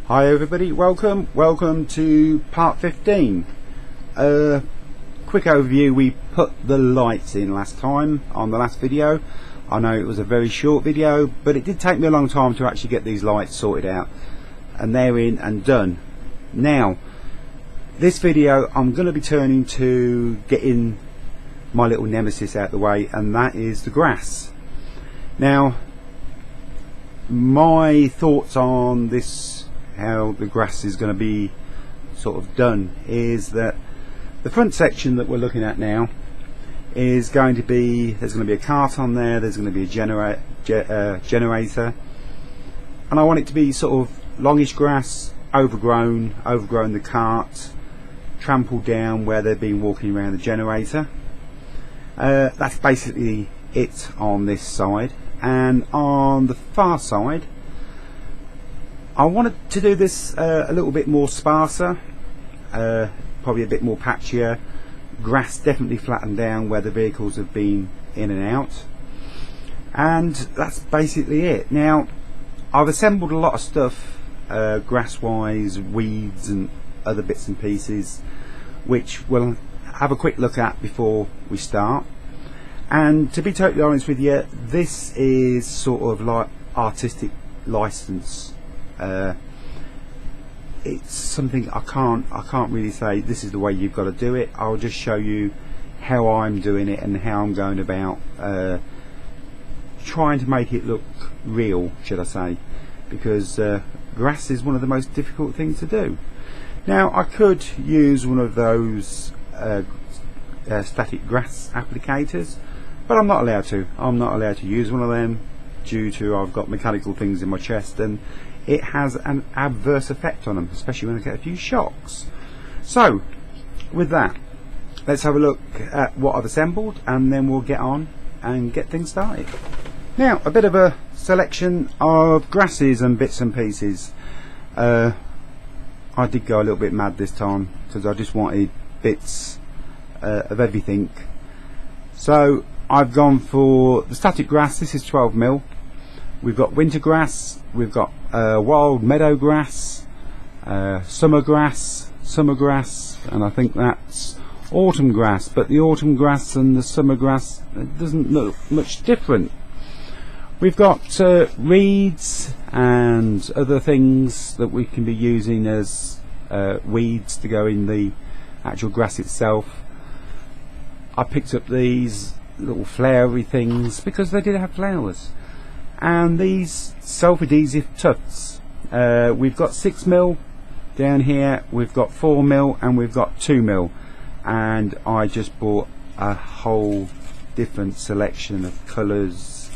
Hi everybody, welcome to part 15. Quick overview, we put the lights in last time on the last video. I know it was a very short video, but it did take me a long time to actually get these lights sorted out, and they're in and done. Now this video I'm going to be turning to getting my little nemesis out of the way, and that is the grass. Now my thoughts on this, how the grass is going to be sort of done, is that the front section that we're looking at now is going to be, there's going to be a cart on there, there's going to be a generator, and I want it to be sort of longish grass, overgrown the cart, trampled down where they've been walking around the generator. That's basically it on this side. And on the far side I wanted to do this a little bit more sparser, probably a bit more patchier, grass definitely flattened down where the vehicles have been in and out, and that's basically it. Now I've assembled a lot of stuff grass wise, weeds and other bits and pieces, which we'll have a quick look at before we start. And to be totally honest with you, this is sort of like artistic license. It's something I can't really say this is the way you've got to do it. I'll just show you how I'm doing it and how I'm going about trying to make it look real, should I say, because grass is one of the most difficult things to do. Now I could use one of those static grass applicators, but I'm not allowed to. I'm not allowed to use one of them due to I've got mechanical things in my chest, and it has an adverse effect on them, especially when I get a few shocks. So with that, let's have a look at what I've assembled, and then we'll get on and get things started. Now a bit of a selection of grasses and bits and pieces. I did go a little bit mad this time because I just wanted bits of everything. So I've gone for the static grass. This is 12mm. We've got winter grass, we've got wild meadow grass, summer grass, and I think that's autumn grass, but the autumn grass and the summer grass, it doesn't look much different. We've got reeds and other things that we can be using as weeds to go in the actual grass itself. I picked up these little flowery things because they did have flowers, and these self-adhesive tufts. We've got 6mm down here, we've got 4mm, and we've got 2mm, and I just bought a whole different selection of colours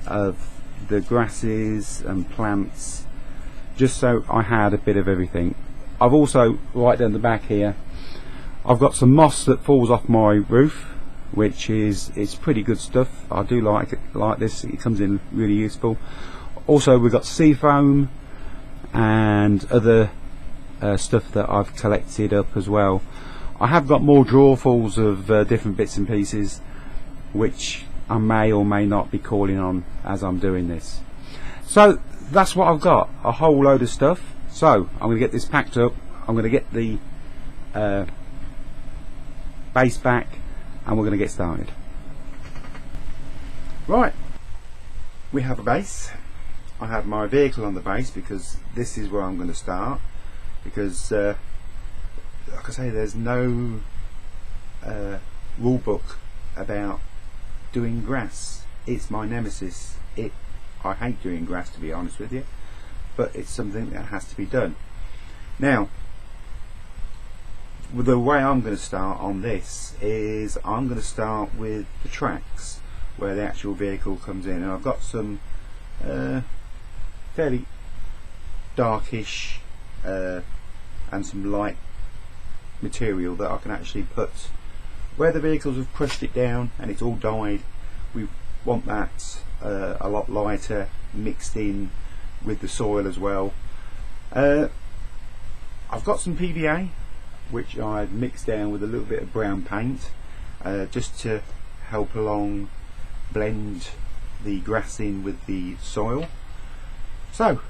of the grasses and plants, just so I had a bit of everything. I've also, right down the back here, I've got some moss that falls off my roof, which is, it's pretty good stuff. I do like it like this, it comes in really useful. Also we've got sea foam and other stuff that I've collected up as well. I have got more drawerfuls of different bits and pieces, which I may or may not be calling on as I'm doing this. So that's what I've got, a whole load of stuff. So I'm going to get this packed up, I'm going to get the base back, and we're going to get started. Right, we have a base. I have my vehicle on the base because this is where I'm going to start, because like I say, there's no rule book about doing grass. It's my nemesis. I hate doing grass, to be honest with you, but it's something that has to be done. Now the way I'm going to start on this is I'm going to start with the tracks where the actual vehicle comes in, and I've got some fairly darkish and some light material that I can actually put where the vehicles have crushed it down and it's all dyed. We want that a lot lighter, mixed in with the soil as well. I've got some PVA which I've mixed down with a little bit of brown paint, just to help along blend the grass in with the soil. So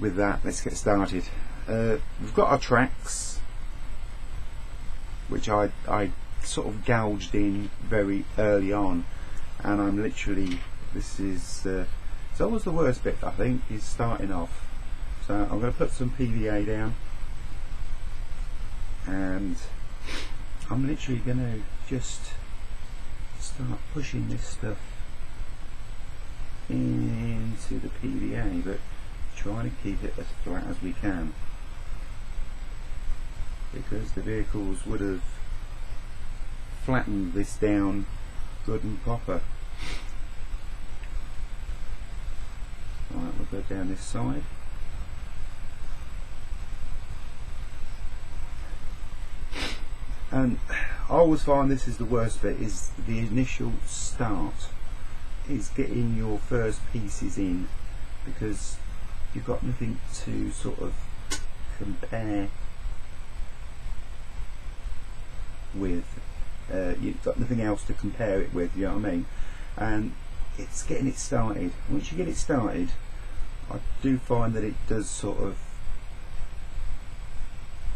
with that, let's get started. We've got our tracks, which I sort of gouged in very early on, and I'm literally, this is it's always the worst bit, I think, is starting off. So I'm going to put some PVA down, and I'm literally going to just start pushing this stuff into the PVA, but trying to keep it as flat as we can, because the vehicles would have flattened this down good and proper. Right, we'll go down this side. And I always find this is the worst bit, is the initial start, is getting your first pieces in, because you've got nothing to sort of compare with. You've got nothing else to compare it with, you know what I mean? And it's getting it started. Once you get it started, I do find that it does sort of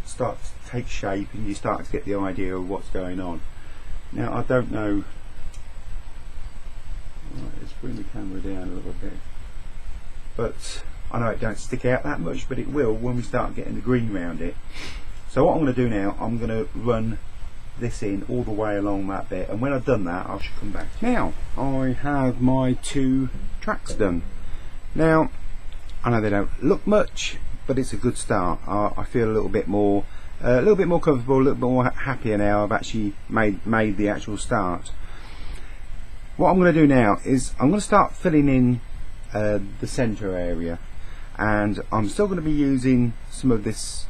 start to take shape, and you start to get the idea of what's going on. Now, I don't know. Right, let's bring the camera down a little bit. But I know it don't stick out that much, but it will when we start getting the green around it. So what I'm going to do now, I'm going to run this in all the way along that bit, and when I've done that, I should come back. Now, I have my two tracks done. Now, I know they don't look much, but it's a good start. I feel a little bit more comfortable, a little bit more happier now. I've actually made the actual start. What I'm going to do now is I'm going to start filling in the centre area, and I'm still going to be using some of this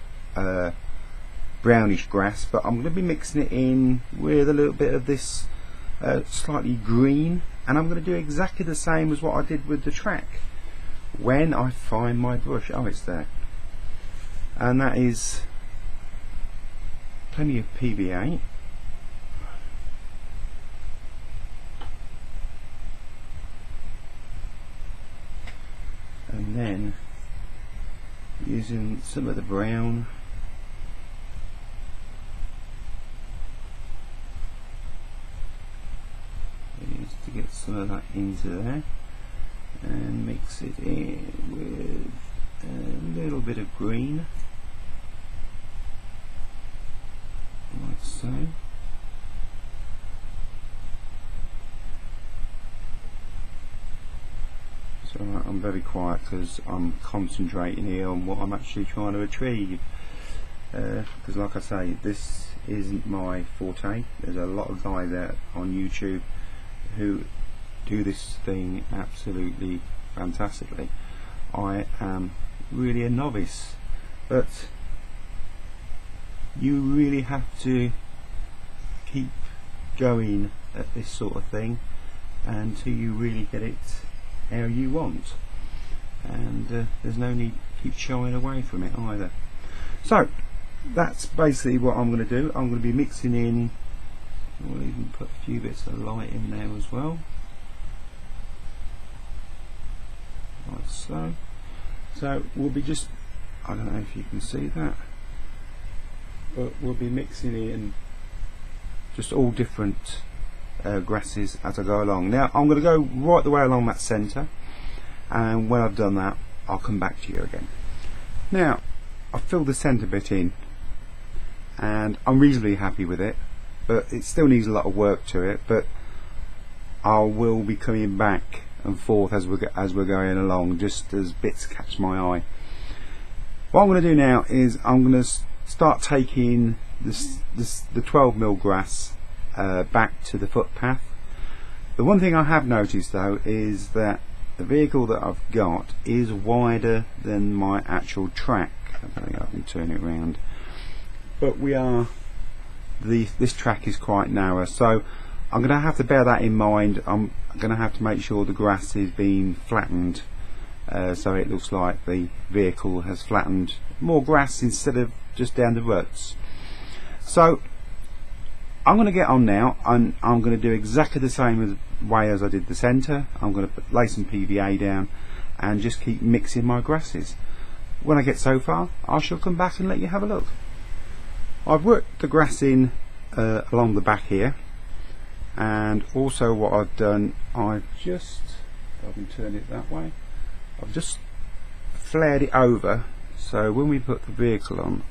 brownish grass, but I'm going to be mixing it in with a little bit of this slightly green, and I'm going to do exactly the same as what I did with the track. When I find my brush, oh, it's there, and that is plenty of PVA. And then using some of the brown, to get some of that into there, and mix it in with a little bit of green, like so. So I'm very quiet because I'm concentrating here on what I'm actually trying to achieve, because like I say, this isn't my forte. There's a lot of guys out on YouTube who do this thing absolutely fantastically. I am really a novice, but you really have to keep going at this sort of thing until you really get it how you want, and there's no need to keep shying away from it either. So that's basically what I'm going to do. I'm going to be mixing in, we'll even put a few bits of light in there as well, like so. So we'll be just, I don't know if you can see that, but we'll be mixing in just all different grasses as I go along. Now I'm going to go right the way along that centre, and when I've done that, I'll come back to you again. Now I've filled the centre bit in, and I'm reasonably happy with it, but it still needs a lot of work to it. But I will be coming back and forth as we're going along, just as bits catch my eye. What I'm going to do now is I'm going to start taking the 12mm grass back to the footpath. The one thing I have noticed though is that the vehicle that I've got is wider than my actual track. I don't think I can turn it around, but this track is quite narrow, so I'm going to have to bear that in mind. I'm going to have to make sure the grass is being flattened, so it looks like the vehicle has flattened more grass instead of just down the ruts. So I'm going to get on now, and I'm going to do exactly the same way as I did the centre. I'm going to lay some PVA down and just keep mixing my grasses. when I get so far, I shall come back and let you have a look. I've worked the grass in along the back here, and also what I've done, I've just, if I can turn it that way, I've just flared it over, so when we put the vehicle on,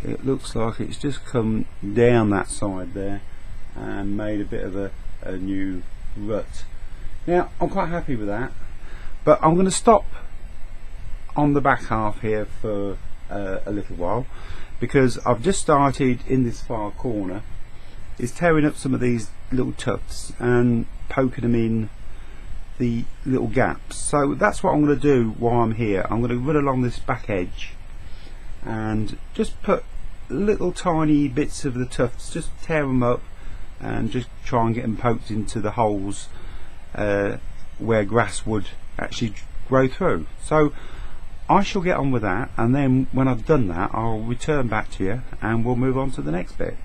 it looks like it's just come down that side there and made a bit of a new rut. Now I'm quite happy with that, but I'm going to stop on the back half here for a little while, because I've just started in this far corner is tearing up some of these little tufts and poking them in the little gaps. So that's what I'm going to do while I'm here. I'm going to run along this back edge and just put little tiny bits of the tufts, just tear them up and just try and get them poked into the holes where grass would actually grow through. So I shall get on with that, and then when I've done that I'll return back to you and we'll move on to the next bit.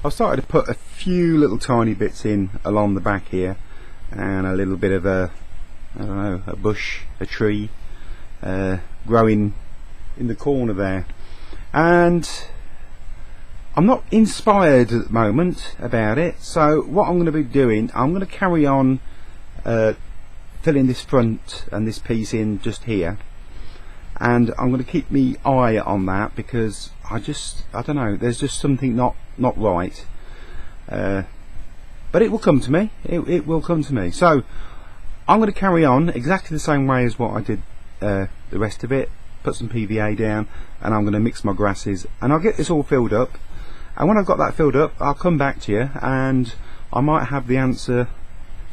I've started to put a few little tiny bits in along the back here, and a little bit of a, I don't know, a bush, a tree growing in the corner there. And I'm not inspired at the moment about it, so what I'm going to be doing, I'm going to carry on filling this front and this piece in just here, and I'm going to keep my eye on that, because I don't know, there's just something not right, but it will come to me. It will come to me. So I'm going to carry on exactly the same way as what I did the rest of it. Put some PVA down, and I'm going to mix my grasses, and I'll get this all filled up, and when I've got that filled up I'll come back to you, and I might have the answer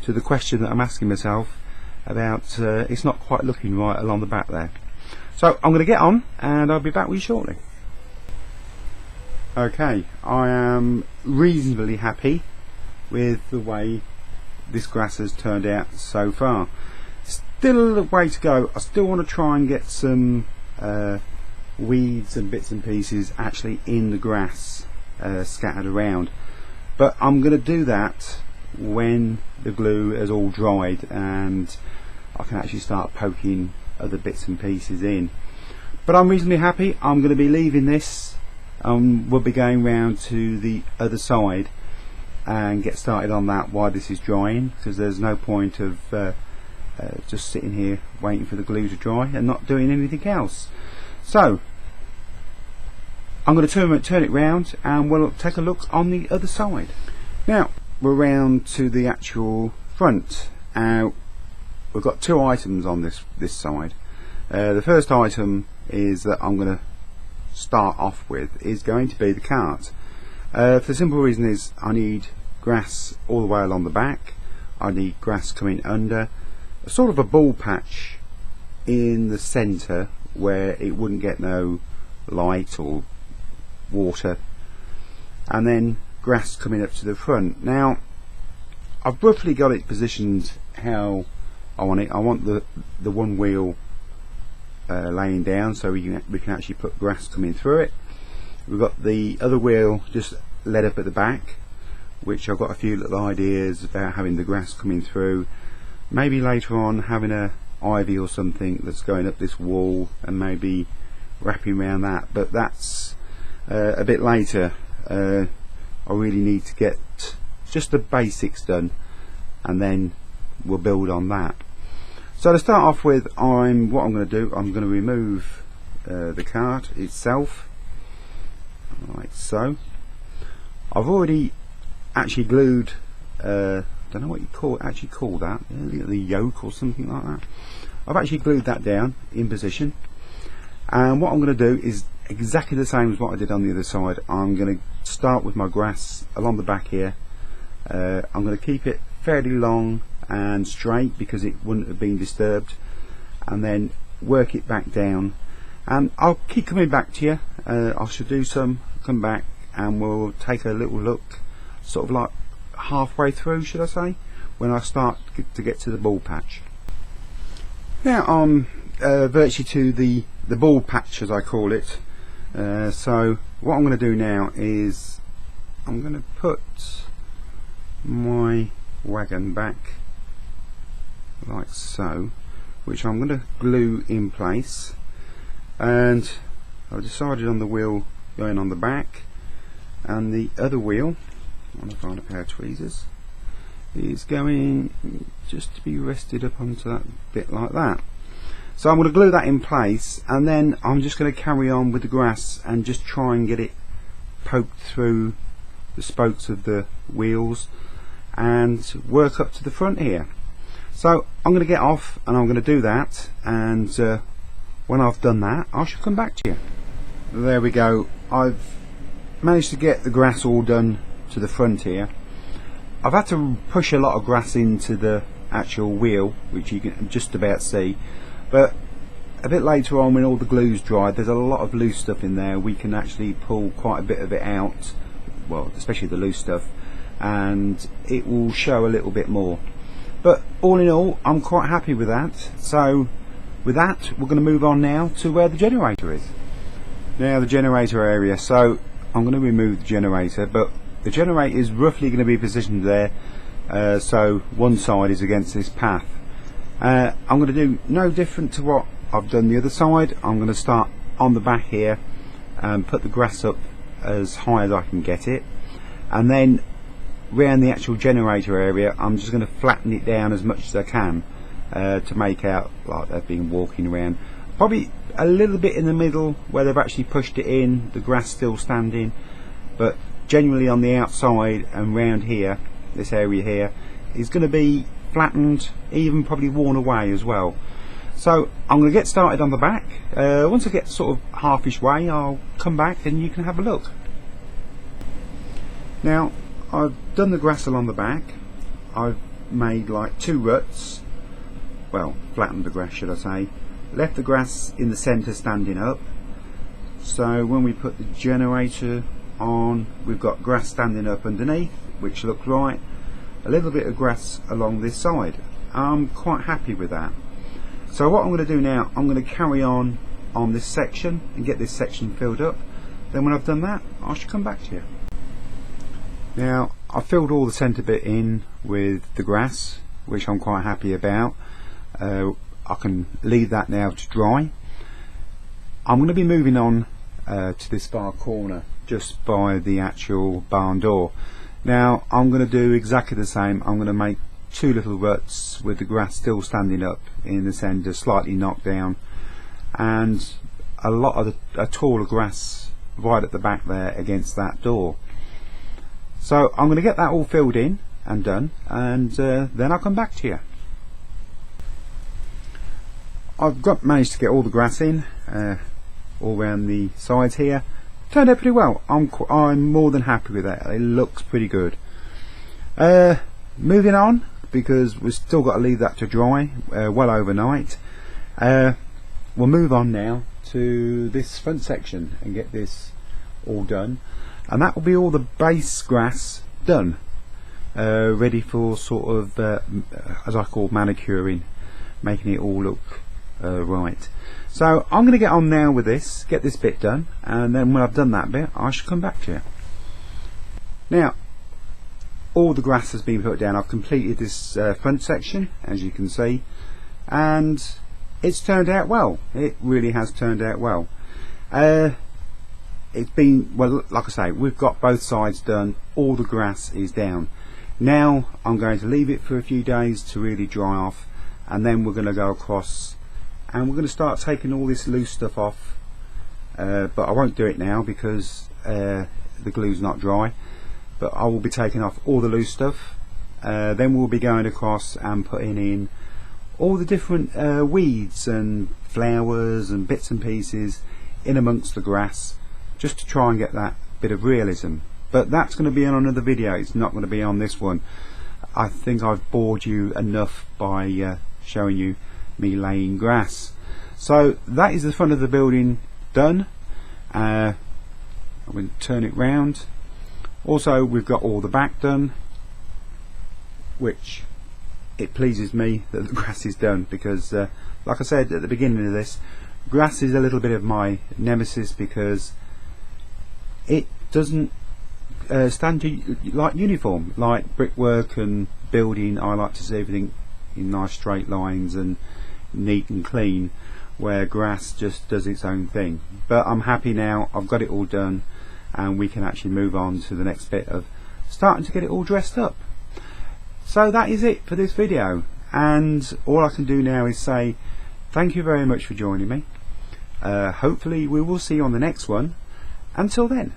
to the question that I'm asking myself about it's not quite looking right along the back there. So I'm going to get on and I'll be back with you shortly. Okay, I am reasonably happy with the way this grass has turned out so far. Still a way to go. I still want to try and get some weeds and bits and pieces actually in the grass scattered around, but I'm going to do that when the glue has all dried and I can actually start poking other bits and pieces in. But I'm reasonably happy. I'm going to be leaving this, we'll be going round to the other side and get started on that while this is drying, because there's no point of just sitting here waiting for the glue to dry and not doing anything else. So I'm going to turn it round and we'll take a look on the other side. Now we're round to the actual front. We've got two items on this side. The first item is that I'm going to start off with is going to be the cart. For the simple reason is I need grass all the way along the back. I need grass coming under, a sort of a ball patch in the centre where it wouldn't get no light or water, and then grass coming up to the front. Now I've roughly got it positioned how I want it. I want the one wheel laying down so we can actually put grass coming through it. We've got the other wheel just led up at the back, which I've got a few little ideas about having the grass coming through. Maybe later on having a ivy or something that's going up this wall and maybe wrapping around that, but that's a bit later. I really need to get just the basics done and then we'll build on that. So to start off with, what I'm going to do, I'm going to remove the cart itself like so. I've already actually glued, don't know what you call that, the yoke or something like that. I've actually glued that down in position, and what I'm going to do is exactly the same as what I did on the other side. I'm going to start with my grass along the back here. I'm going to keep it fairly long and straight because it wouldn't have been disturbed, and then work it back down, and I'll keep coming back to you. I should do some, come back and we'll take a little look, sort of like halfway through, should I say, when I start to get to the ball patch. Now I'm virtually to the ball patch, as I call it. So what I'm going to do now is I'm going to put my wagon back like so. which I'm going to glue in place, and I've decided on the wheel going on the back, and the other wheel, I'm going to find a pair of tweezers, is going just to be rested up onto that bit like that. So I'm going to glue that in place, and then I'm just going to carry on with the grass and just try and get it poked through the spokes of the wheels and work up to the front here. So I'm going to get off and I'm going to do that, and when I've done that I shall come back to you. There we go, I've managed to get the grass all done to the front here. I've had to push a lot of grass into the actual wheel, which you can just about see, but a bit later on when all the glue's dried, there's a lot of loose stuff in there. We can actually pull quite a bit of it out, well, especially the loose stuff, and it will show a little bit more. But all in all, I'm quite happy with that. So with that, we're going to move on now to where the generator is. Now the generator area, so I'm going to remove the generator, but the generator is roughly going to be positioned there, so one side is against this path. I'm going to do no different to what I've done the other side. I'm going to start on the back here and put the grass up as high as I can get it, and then around the actual generator area I'm just going to flatten it down as much as I can to make out like they've been walking around. Probably a little bit in the middle where they've actually pushed it in, the grass still standing, but generally on the outside and round here, this area here is going to be flattened, even probably worn away as well. So I'm going to get started on the back. Once I get sort of halfish way, I'll come back and you can have a look. Now I've done the grass along the back. I've made like 2 ruts, well, flattened the grass should I say, left the grass in the centre standing up, so when we put the generator on we've got grass standing up underneath, which looks right. A little bit of grass along this side. I'm quite happy with that. So what I'm going to do now, I'm going to carry on this section and get this section filled up. Then when I've done that, I shall come back to you. Now I've filled all the centre bit in with the grass, which I'm quite happy about. I can leave that now to dry. I'm going to be moving on to this far corner just by the actual barn door. Now I'm going to do exactly the same. I'm going to make 2 little ruts with the grass still standing up in the centre, slightly knocked down, and a lot of a taller grass right at the back there against that door. So I'm going to get that all filled in and done, and then I'll come back to you. I've managed to get all the grass in all around the sides here. Turned out pretty well. I'm more than happy with that. It looks pretty good. Moving on, because we've still got to leave that to dry well overnight. We'll move on now to this front section and get this all done, and that will be all the base grass done, ready for sort of as I call manicuring, making it all look right. So I'm going to get on now with this, get this bit done, and then when I've done that bit I shall come back to you. Now all the grass has been put down. I've completed this front section, as you can see, and it's turned out well. It really has turned out well. It's been, well, like I say, we've got both sides done. All the grass is down. Now I'm going to leave it for a few days to really dry off, and then we're going to go across and we're going to start taking all this loose stuff off, but I won't do it now because the glue's not dry. But I will be taking off all the loose stuff, then we'll be going across and putting in all the different weeds and flowers and bits and pieces in amongst the grass, just to try and get that bit of realism. But that's going to be on another video, it's not going to be on this one. I think I've bored you enough by showing you me laying grass. So that is the front of the building done. I'm going to turn it round. Also we've got all the back done, which it pleases me that the grass is done, because like I said at the beginning of this, grass is a little bit of my nemesis, because it doesn't stand to like uniform, like brickwork and building. I like to see everything in nice straight lines, and neat and clean, where grass just does its own thing. But I'm happy now, I've got it all done, and we can actually move on to the next bit of starting to get it all dressed up. So that is it for this video, and all I can do now is say thank you very much for joining me. Hopefully we will see you on the next one. Until then.